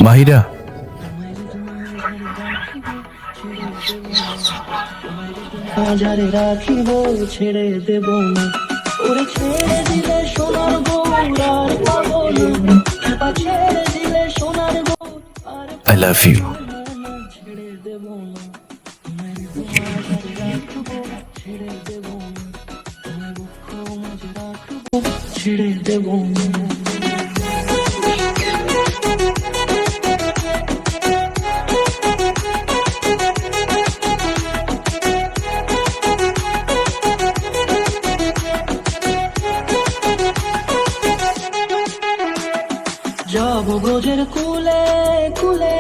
মাহিরা, ঝাড়ে রাখিব ছেড়ে দেব না, ওরে ছেড়ে দিলে সোনার গৌর আর পাবো না, ছেড়ে দিলে সোনার গৌর আর আই লাভ ইউ। ছেড়ে দেব না, ঝাড়ে রাখবো ছেড়ে দেব না, বুক মাঝে রাখবো ছেড়ে দেব না। যাব গোজের কুলে কুলে,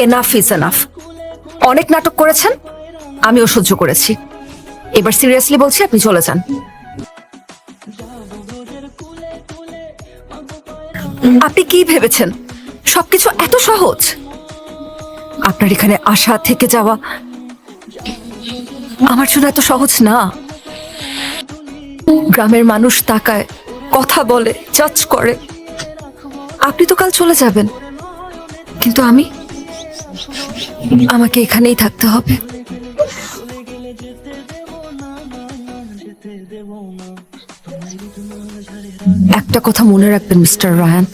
এনাফ ইজ এনাফ। অনেক নাটক করেছেন, আমিও সহ্য করেছি। এবার সিরিয়াসলি বলছি, আপনি চলে যান। আপনি কি ভেবেছেন সবকিছু এত সহজ? আপনার এখানে আসা থেকে যাওয়া আমার জন্য এত সহজ না। গ্রামের মানুষ তাকায়, কথা বলে, জাজ করে। আপনি তো কাল চলে যাবেন, কিন্তু আমাকে এখানেই থাকতে হবে। একটা কথা মনে রাখবেন মিস্টার রায়ান,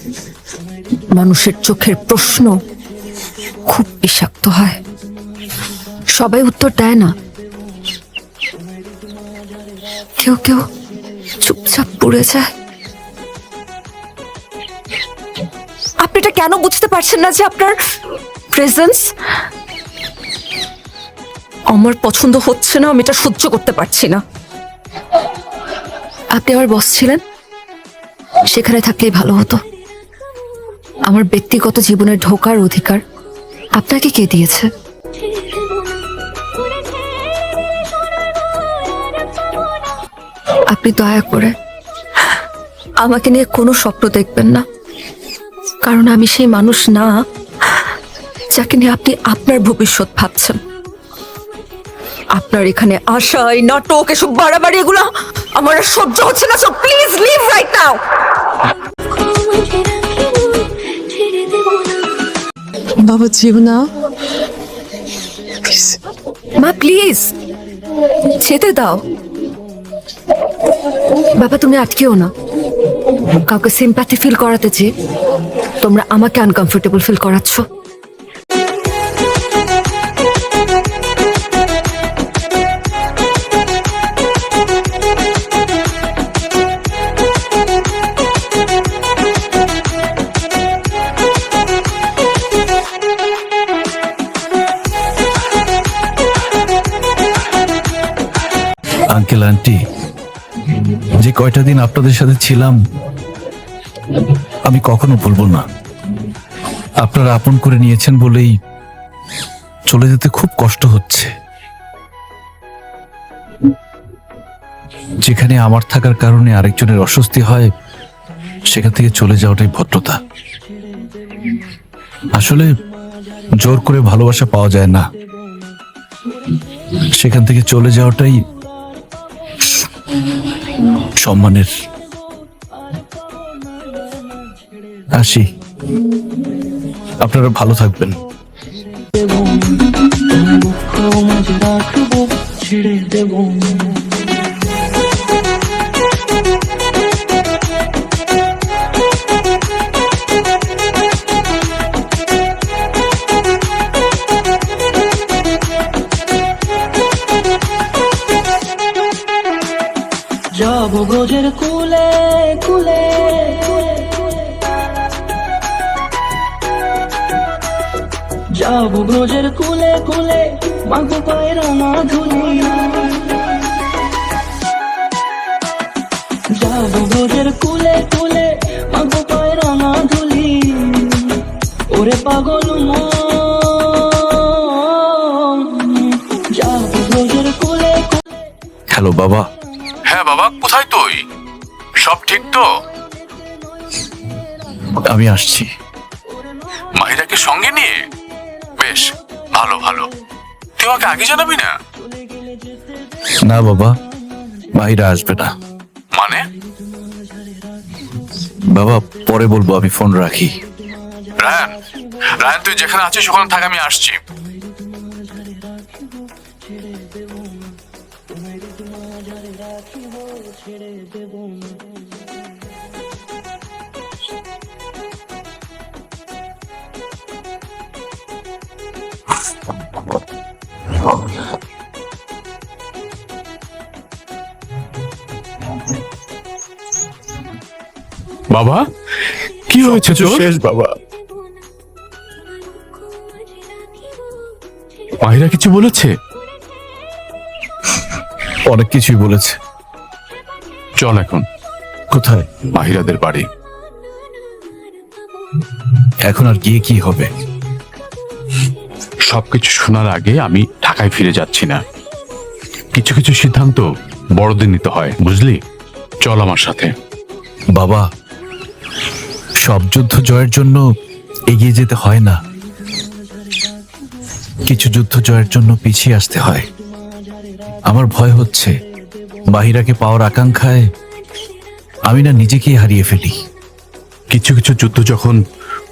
মানুষের চোখের প্রশ্ন খুব বিষাক্ত হয়। সবাই উত্তর দেয় না, কেউ কেউ চুপচাপ পড়ে যায়। আপনি এটা কেন বুঝতে পারছেন না যে আপনার প্রেজেন্স আমার পছন্দ হচ্ছে না, আমি এটা সহ্য করতে পারছি না। আপনি আমার বস ছিলেন, সেখানে থাকলেই ভালো হতো। আমার ব্যক্তিগত জীবনে ঢোকার অধিকার আপনাকে কে দিয়েছে? আপনি দয়া করে আমাকে নিয়ে কোনো স্বপ্ন দেখবেন না, কারণ আমি সেই মানুষ না যাকে নিয়ে আপনি আপনার ভবিষ্যৎ ভাবছেন। আপনার এখানে আসা, এই নাটক, এসব বাড়াবাড়ি, এগুলো আমার আর সহ্য হচ্ছে না। So please leave right now. বাবা যেও না, মা প্লিজ যেতে দাও। বাবা তুমি আটকেও না। কাউকে সিম্প্যাথি ফিল করাতে যে তোমরা আমাকে আনকমফোর্টেবল ফিল করাচ্ছ। আঙ্কেল আন্টি, যে কয়টা দিন আপনাদের সাথে ছিলাম আমি কখনো ভুলবো না। আপনারা আপন করে নিয়েছেন বলেই চলে যেতে খুব কষ্ট হচ্ছে। যেখানে আমার থাকার কারণে আরেকজনের অস্বস্তি হয়, সেখান থেকে চলে যাওয়াটাই ভদ্রতা। আসলে জোর করে ভালোবাসা পাওয়া যায় না, সেখান থেকে চলে যাওয়াটাই সম্মানের। আসি, আপনারা ভালো থাকবেন। মাঝে রাখবো ছেড়ে দেব না। যাব গোজের কুলে কুলে, যাব গোজের কুলে কুলে, মাগো পায়রা না ধুলি। যাব গোজের কুলে কুলে, মাগো পায়রা না ধুলি। ওরে পাগল মন, যাব গোজের কুলে কুলে। হ্যালো বাবা। হ্যাঁ বাবা, কোথায় তুই? সব ঠিক তো? আমি আসছি। মাহিরাকে সঙ্গে নিয়ে? বেশ, ভালো ভালো। তুই আমাকে আগে জানাবি না? না বাবা, মাহিরা আসবে না। মানে? বাবা পরে বলবো, আমি ফোন রাখি। রায়ান, রায়ান তুই যেখানে আছিস ওখানে থাক, আমি আসছি। বাবা কি হয়েছে তোর? শেষ বাবা। মাহিরা কিছু বলেছে? অনেক কিছুই বলেছে। চল এখন। কোথায়? মাহিরাদের বাড়ি। এখন আর গিয়ে কি হবে? সবকিছু শোনার আগে আমি ঢাকায় ফিরে যাচ্ছি না। কিছু কিছু সিদ্ধান্ত বড়দের নিতে হয়, বুঝলি? চল আমার সাথে। বাবা, সব যুদ্ধ জয়ের জন্য এগিয়ে যেতে হয় না, কিছু যুদ্ধ জয়ের জন্য পিছিয়ে আসতে হয়। আমার ভয় হচ্ছে মাহিরাকে পাওয়ার আকাঙ্ক্ষায় আমি না নিজেকেই হারিয়ে ফেলি। কিছু কিছু যুদ্ধ যখন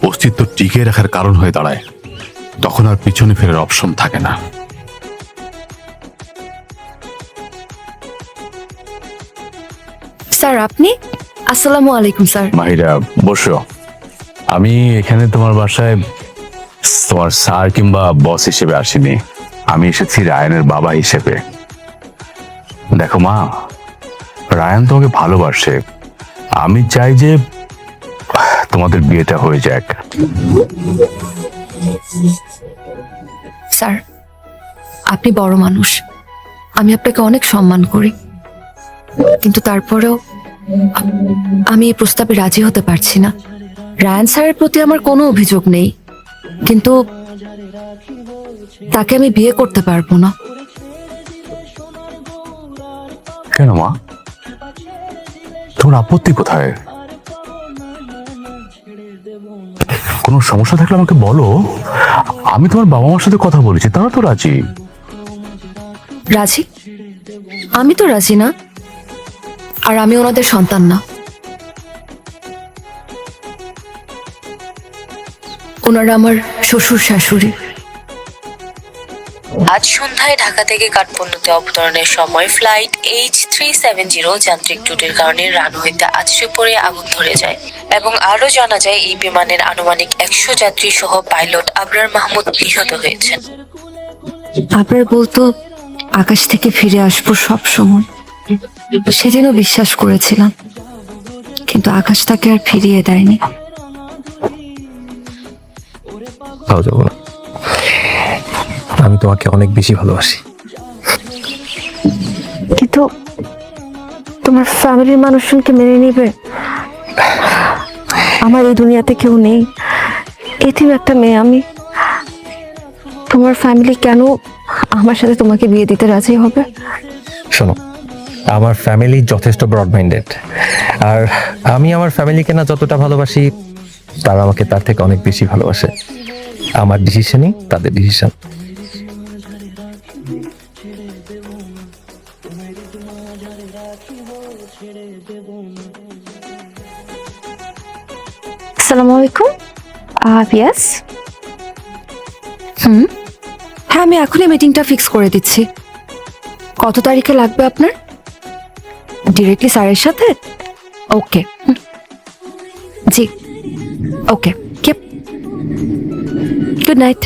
অস্তিত্ব টিকিয়ে রাখার কারণ হয়ে দাঁড়ায়, তখন আর পিছনে ফেরার অপশন থাকে না। স্যার আপনি? আসসালামু আলাইকুম স্যার। মাহিরা বসো। আমি এখানে তোমার বাসায় তোমার স্যার কিংবা বস হিসেবে আসিনি, আমি এসেছি রায়ানের বাবা হিসেবে। দেখো মা, রায়ান তোমাকে ভালোবাসে। আমি চাই যে তোমাদের বিয়েটা হয়ে যাক। স্যার আপনি বড় মানুষ, আমি আপনাকে অনেক সম্মান করি, কিন্তু তারপরেও আমি এই প্রস্তাবে রাজি হতে পারছি না। রায়ান স্যারের প্রতি আমার কোনো অভিযোগ নেই, কিন্তু তাকে আমি বিয়ে করতে পারবো না। কেন মা, তোমার আপত্তি কোথায়? কোনো সমস্যা থাকলে আমাকে বলো, আমি তোমার বাবা মার সাথে কথা বলেছি, তারা তো রাজি। রাজি? আমি তো রাজি না, আর আমি ওনাদের সন্তান না। ওনারা আমার শ্বশুর শাশুড়ি। আজ সন্ধ্যায় ঢাকা থেকে কাঠমান্ডুতে অবতরণের সময় ফ্লাইট H370 যান্ত্রিক ত্রুটির কারণে রানওয়েতে আছড়ে পড়ে আগুন ধরে যায় এবং আরো জানা যায় এই বিমানের আনুমানিক 100 যাত্রী সহ পাইলট আবরার মাহমুদ নিহত হয়েছেন। আবার বলতো আকাশ থেকে ফিরে আসবো সব সময়, সেদিনও বিশ্বাস করেছিলাম, কিন্তু আকাশ তাকে আর ফিরিয়ে দেয়নি। তাও যাবো না, আমি তোমাকে অনেক বেশি ভালোবাসি। কিন্তু তোমার ফ্যামিলির মানুষজনকে মেনে নিবে? আমার এই দুনিয়াতে কেউ নেই, এতিম একটা মেয়ে আমি। তোমার ফ্যামিলি কেন আমার সাথে তোমাকে বিয়ে দিতে রাজি হবে? শোনো, আমার ফ্যামিলি যথেষ্ট ব্রড মাইন্ডেড, আর আমি আমার ফ্যামিলিকে না যতটা ভালোবাসি, তারা আমাকে তার থেকে অনেক বেশি ভালোবাসে। আমার ডিসিশনই তাদের ডিসিশন। আসসালামু আলাইকুম। ইয়েস। হ্যাঁ, আমি এখনই মিটিংটা ফিক্স করে দিচ্ছি। কত তারিখে লাগবে আপনার? ডিরেক্টলি স্যারের সাথে? ওকে। জি ওকে, গুড নাইট।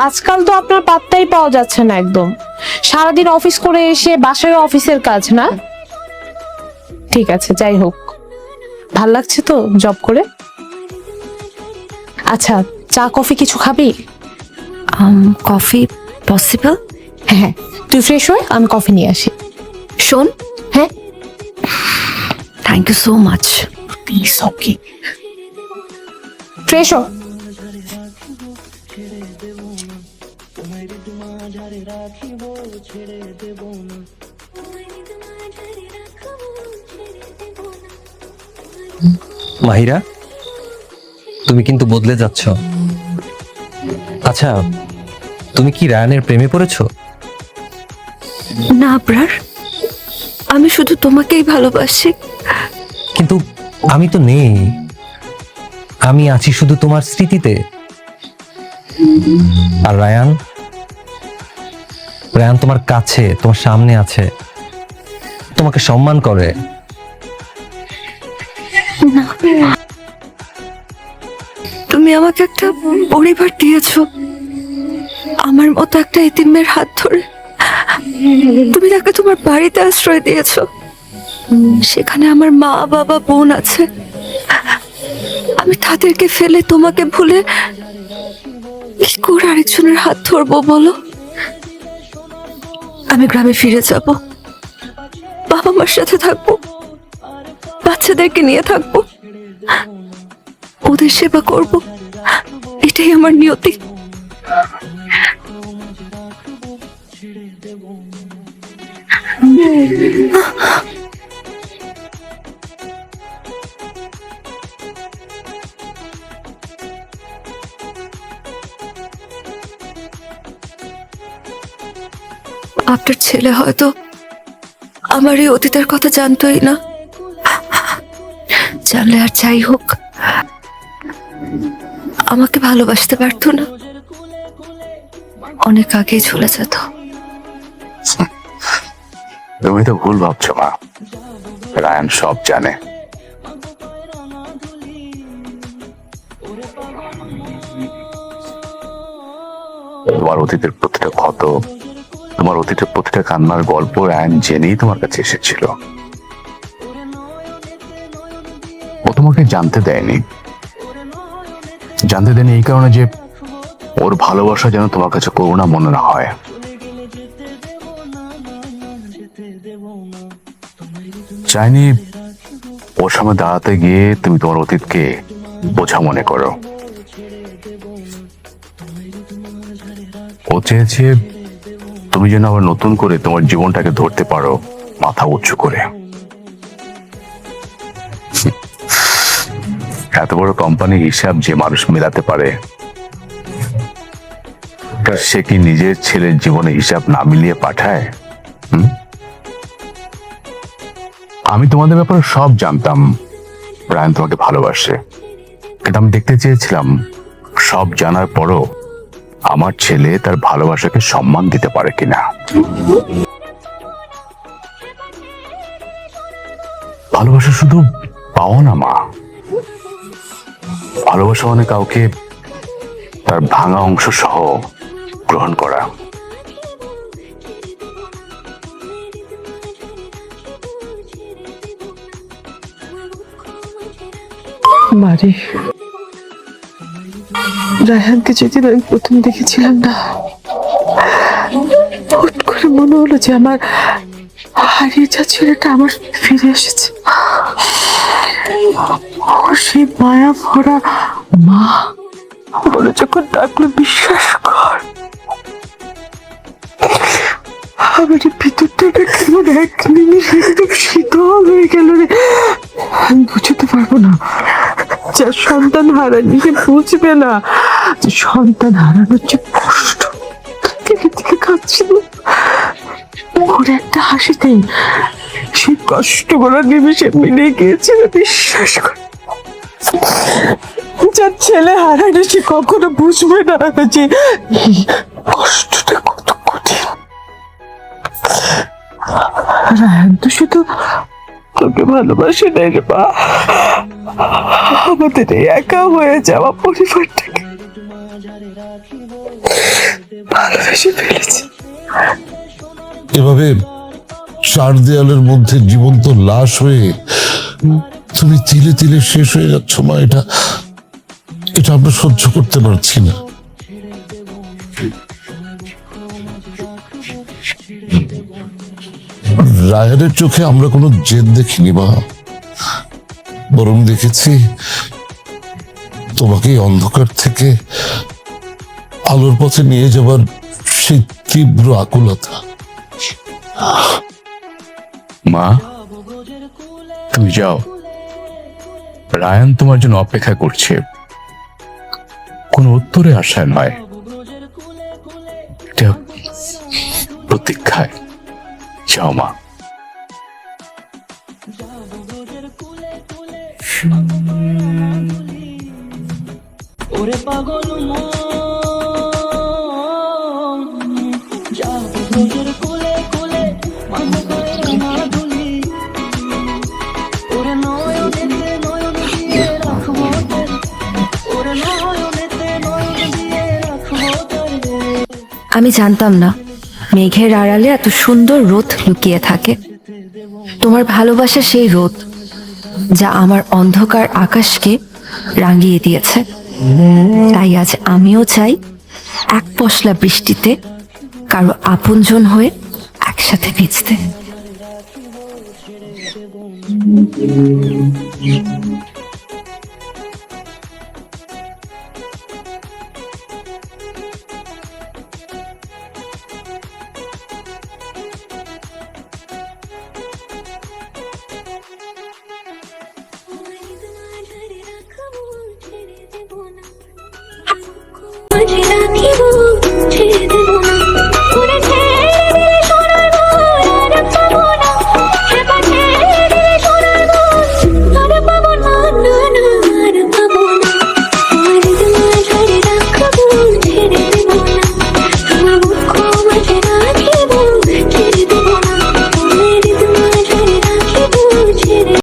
আজকাল তো আপনার পাত্তাই পাওয়া যাচ্ছে না একদম। সারাদিন অফিস করে এসে বাসায় অফিসের কাজ না? ঠিক আছে, যাই হোক, ভাল লাগছে তো জব করে? আচ্ছা, চা কফি কিছু খাবি? Coffee possible? হ্যাঁ, তুই ফ্রেশ হয়ে আমি কফি নিয়ে আসি। শোন। হ্যাঁ, thank you so much. Please. Okay, fresh হ। মাহিরা, তুমি কিন্তু বদলে যাচ্ছ। আচ্ছা, তুমি কি রায়ানের প্রেমে পড়েছো? না আবরার, আমি শুধু তোমাকেই ভালোবাসি। কিন্তু আমি তো নেই, আমি আছি শুধু তোমার স্মৃতিতে। আর রায়ান, রায়ান তোমার কাছে, তোমার সামনে আছে, তোমাকে সম্মান করে। তুমি আমাকে একটা পরিবার দিয়েছো, আমার মতো একটা এতিমের হাত ধরে তুমি তাকে তোমার বাড়িতে আশ্রয় দিয়েছো। সেখানে আমার মা বাবা বোন আছে, আমি তাদেরকে ফেলে তোমাকে ভুলে কি করে আরেকজনের হাত ধরবো বলো? আমি গ্রামে ফিরে যাব, বাবা মার সাথে থাকবো, বাচ্চাদেরকে নিয়ে থাকবো, ওদের সেবা করব, এটাই আমার নিয়তি। আপনার ছেলে হয়তো আমার এই অতীতের কথা জানতোই না, জানলে আর যাই হোক আমাকে ভালোবাসতে পারতো না, অনেক আগেই চলে যেত। তুমি তো ভুল ভাবছো মা, রায়ান সব জানে। তোমার অতীতের প্রতিটা ক্ষত, তোমার অতীতের প্রতিটা কান্নার গল্প রায়ান জেনেই তোমার কাছে এসেছিল। ও তোমাকে জানতে দেয়নি এই কারণে যে ওর ভালোবাসা যেন তোমার কাছে করুণা মনে না হয়। চাইনি ওর সামনে দাঁড়াতে গিয়ে তুমি তোমার অতীতকে বোঝা মনে করো। ও চেয়েছে তুমি যেন আবার নতুন করে তোমার জীবনটাকে ধরতে পারো মাথা উঁচু করে। এত বড় কোম্পানির হিসাব যে মানুষ মেলাতে পারে, সে কি নিজের ছেলের জীবনে হিসাব না মিলিয়ে পাঠায়? আমি তোমাদের ব্যাপারে সব জানতাম, রায়ান তোমাকে ভালোবাসে, কিন্তু আমি দেখতে চেয়েছিলাম সব জানার পরও আমার ছেলে তার ভালোবাসাকে সম্মান দিতে পারে কিনা। ভালোবাসা শুধু পাওয়া না মা, ভালোবাসা মানে কাউকে তার ভাঙা অংশ সহ গ্রহণ করা। মারি, রায়হানকে যেদিন আমি প্রথম দেখেছিলাম না, হুট করে মনে হলো যে আমার হারিয়ে যাওয়া ছেলেটা আমার ফিরে এসেছে। ও সেই মায়া ভরা মা বলে যখন ডাকলো বিশ্বাস কর, আমার ভিতরটা কেমন এক নিমিষে একদম শীতল হয়ে গেল রে। আমি বুঝতে পারবো না, যার সন্তান হারানি সে বুঝবে না যে সন্তান হারানোর যে কষ্ট। থেকে কাঁদছিল, ওর একটা হাসিতেই সেই কষ্ট করা নিমিষে মিলে গিয়েছিল বিশ্বাস কর। যার ছেলে হারানি সে কখনো বুঝবে না যে এই কষ্টটা কত কঠিন। রায়ান তো শুধু তোকে ভালোবাসে নাই রে মা, আমাদের এই একা হয়ে যাওয়া পরিবারটাকে ভালোবেসে ফেলেছে। এভাবে চার দেয়ালের মধ্যে জীবন্ত লাশ হয়ে তুমি তিলে তিলে শেষ হয়ে যাচ্ছ মা, এটা আমরা সহ্য করতে পারছি না। রায়ানের চোখে আমরা কোনো জেদ দেখিনি মা, বরং দেখেছি তোমাকে এই অন্ধকার থেকে আলোর পথে নিয়ে যাবার সেই তীব্র আকুলতা। মা, তুমি যাও, রায়ান তোমার জন্য অপেক্ষা করছে, কোন উত্তরে আশায় নয়, এটা প্রতীক্ষায়। যাও মা। ওরে পাগল মন যাব তোদের কোলে কোলে মাঝে করে না ধুলি ওরে নয়নেতে নয়ন দিয়ে রাখবো তোর ওরে নয়নেতে নয়ন দিয়ে রাখবো তোর আমি জানতাম না মেঘের আড়ালে এত সুন্দর রোদ লুকিয়ে থাকে। তোমার ভালোবাসা সেই রোদ যা আমার অন্ধকার আকাশকে রাঙিয়ে দিয়েছে। তাই আজ আমিও চাই এক পশলা বৃষ্টিতে কারো আপনজন হয়ে একসাথে ভিজতে। ছেড়ে দেব না